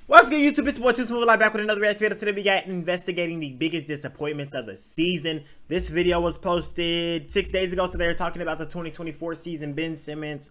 What's good, YouTube? It's your boy TooSmooveEli back with another reaction video. Today we got investigating the biggest disappointments of the season. This video was posted 6 days ago, so they were talking about the 2024 season. Ben Simmons,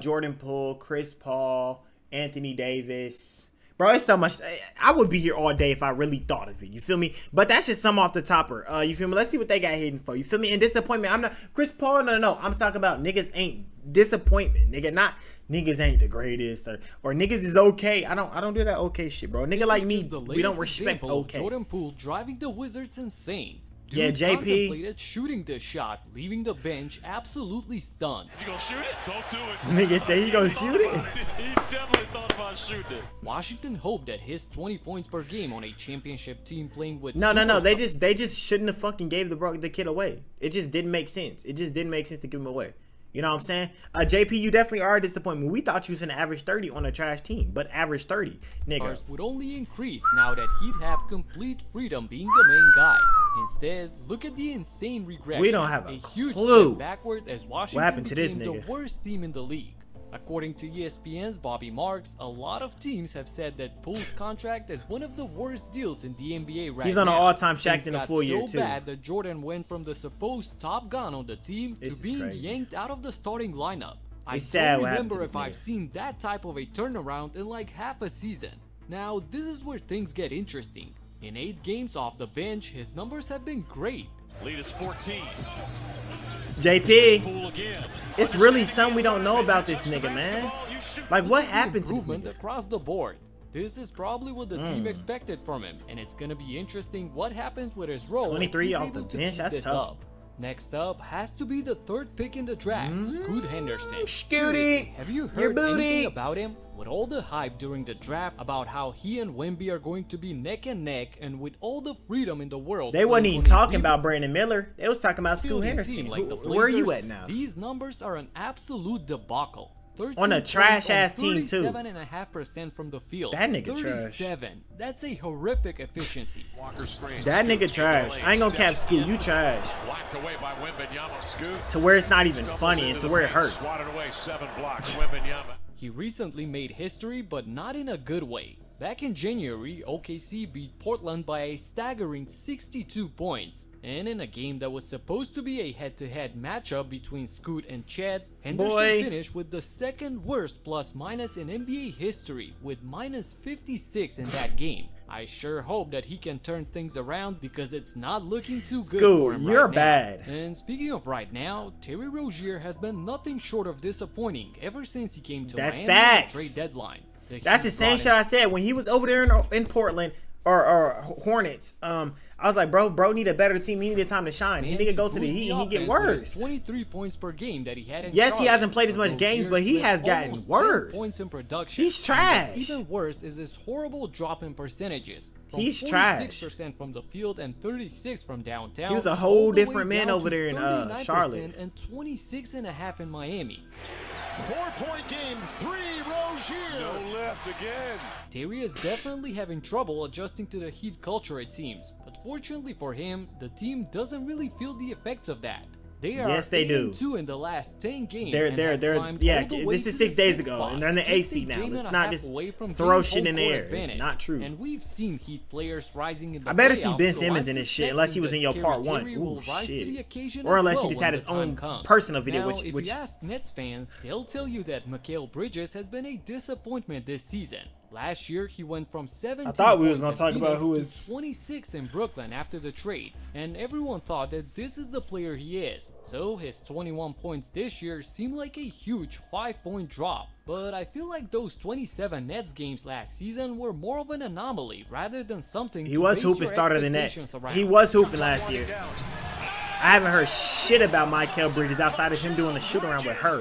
Jordan Poole, Chris Paul, Anthony Davis. Bro, it's so much. I would be here all day if I really thought of it. You feel me? But that's just some off the topper. You feel me? Let's see what they got hidden for. You feel me? And disappointment. I'm not Chris Paul. No. I'm talking about niggas ain't disappointment. Nigga, not niggas ain't the greatest or niggas is okay. I don't do that okay shit, bro. Nigga like me, we don't respect okay. Jordan Poole driving the Wizards insane. Dude yeah, JP contemplated shooting the shot, leaving the bench absolutely stunned. Is he gonna shoot it? Don't do it. Nigga say he gonna shoot it. He definitely thought about shooting it. Washington hoped that his 20 points per game on a championship team playing with No. They just shouldn't have fucking gave the kid away. It just didn't make sense. It just didn't make sense to give him away. You know what I'm saying? JP, you definitely are a disappointment. We thought you was an average 30 on a trash team, but average 30, nigga. Would only increase now that he'd have complete freedom being the main guy. Instead, look at the insane regression. We don't have a huge clue step backward as Washington what happened to this became nigga. the worst team in the league. According to ESPN's Bobby Marks, a lot of teams have said that Poole's contract is one of the worst deals in the NBA right now. He's on an all-time Shaq's in a full year, so too. bad that Jordan went from the supposed top gun on the team to being yanked out of the starting lineup. I don't remember if I've seen that type of a turnaround in like half a season. Now, this is where things get interesting. In 8 games off the bench, his numbers have been great. Lead is 14. JP, it's really something we don't know about this nigga, man. Like, what happened to this nigga? Across the board. This is probably what the team expected from him, and it's gonna be interesting what happens with his role. 23 off the bench, that's tough. Next up has to be the 3rd pick in the draft, Scoot Henderson. Scooty, have you heard anything about him? With all the hype during the draft about how he and Wemby are going to be neck and neck, and with all the freedom in the world, they wasn't even talking about Brandon Miller. They was talking about Scoot Henderson. Where are you at now? These numbers are an absolute debacle. On a trash ass team too. 37.5% from the field. That nigga 37. Trash. That's a horrific efficiency. That nigga trash. I ain't gonna cap Scoot. You trash. To where it's not even funny and to where it hurts. He recently made history, but not in a good way. Back in January, OKC beat Portland by a staggering 62 points. And in a game that was supposed to be a head-to-head matchup between Scoot and Chet, Henderson finished with the 2nd worst plus-minus in NBA history with -56 in that game. I sure hope that he can turn things around because it's not looking too good for him you're right bad. now. And speaking of right now, Terry Rozier has been nothing short of disappointing ever since he came to Miami at the trade deadline. That's the same shit I said when he was over there in Portland or Hornets. I was like, bro need a better team. He needed time to shine. He nigga go to the Heat and he get worse. 23 points per game that he had in he hasn't played as much games, but he has gotten worse. Points in production. He's trash. What's even worse is his horrible drop in percentages. He's trash. 46% from the field and 36 from downtown. He was a whole different man over there in Charlotte. And 26.5 in Miami. 4-point game, 3 Rozier. No left again. Terry is definitely having trouble adjusting to the Heat culture, it seems. But fortunately for him, the team doesn't really feel the effects of that. They are 8-2 in the last 10 games. This is 6 days ago, and they're in the AC now. Let's not just throw shit in the air. It's not true. And we've seen Heat players rising in the I better see Ben Simmons in this shit, unless he was in your part 1. Ooh, shit. Or unless he just had his own personal video, if you ask Nets fans, they'll tell you that Mikal Bridges has been a disappointment this season. Last year, he went from 17 points to 26 in Brooklyn after the trade, and everyone thought that this is the player he is. So his 21 points this year seem like a huge 5-point drop. But I feel like those 27 Nets games last season were more of an anomaly rather than something. He was hooping starter than that. He was hooping last year. I haven't heard shit about Mikal Bridges outside of him doing the shoot around with her.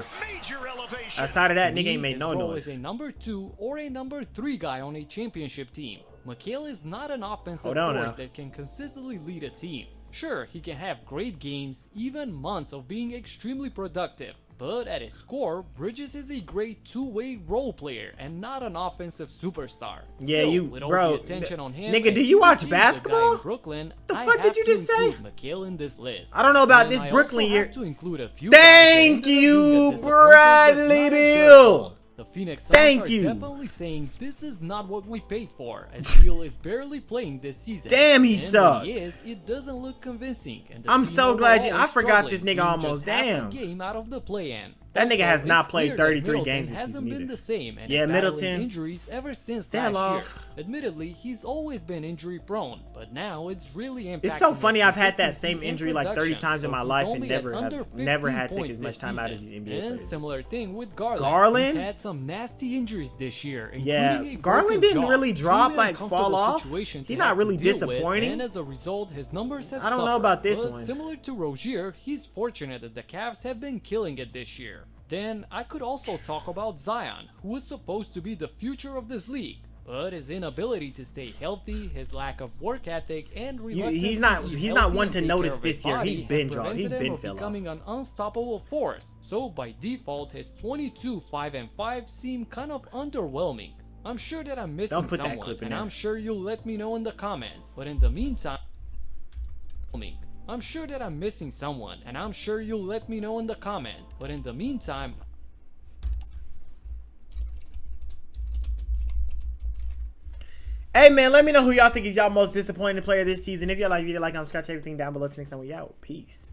Outside of that, nigga ain't made no noise. Is a number 2 or a number 3 guy on a championship team. Mikal is not an offensive force that can consistently lead a team. Sure, he can have great games, even months of being extremely productive. But at his core, Bridges is a great two-way role player and not an offensive superstar. Yeah, Still, you, with all bro. the attention on him, Nigga, do you watch basketball? Brooklyn, the fuck did you just say? Mikal in this list. I don't know about this Brooklyn year. To include a few Thank you, Bradley Deal. The Phoenix Suns Thank are you. definitely saying this is not what we paid for, as Beal is barely playing this season. Damn, he and sucks. When he is, it doesn't look convincing. And the I'm team so glad you. overall I is forgot this struggling, nigga being almost. just half a Damn. game out of the play-in. That nigga Also, has not it's played clear that 33 Middleton games this hasn't season been either. the same and Yeah, is battling Middleton. injuries ever since Stand last off. year. Admittedly, he's always been injury prone, but now it's really impacting. It's so funny. his I've had that consistency same and injury like 30 production, times in so my he's life and only at under never 15 had to take points as much this time out as season. these NBA And players. similar thing with Garland. Garland? He's had some nasty injuries this year. Yeah, including a Garland broken didn't jaw. really drop, Truly like, uncomfortable fall off. situation to He's not have to really deal with, disappointing. and as a result, his numbers have I don't know suffered. about this But one. similar to Rozier, he's fortunate that the Cavs have been killing it this year. Then I could also talk about Zion, who is supposed to be the future of this league. But his inability to stay healthy, his lack of work ethic, and reluctance he's to not- eat he's not healthy one and to take notice care of this his year. body He's have been dropped. He's prevented him been of fell off. becoming an unstoppable force. So by default, his 22-5-5 seem kind of underwhelming. I'm sure that I'm missing Don't put that someone, clip in and there. I'm sure you'll let me know in the comment. But in the meantime, I'm sure that I'm missing someone, and I'm sure you'll let me know in the comment. But in the meantime, Hey man, let me know who y'all think is y'all most disappointing player this season. If y'all like the video, like, subscribe, everything down below. Till next time, we out. Peace.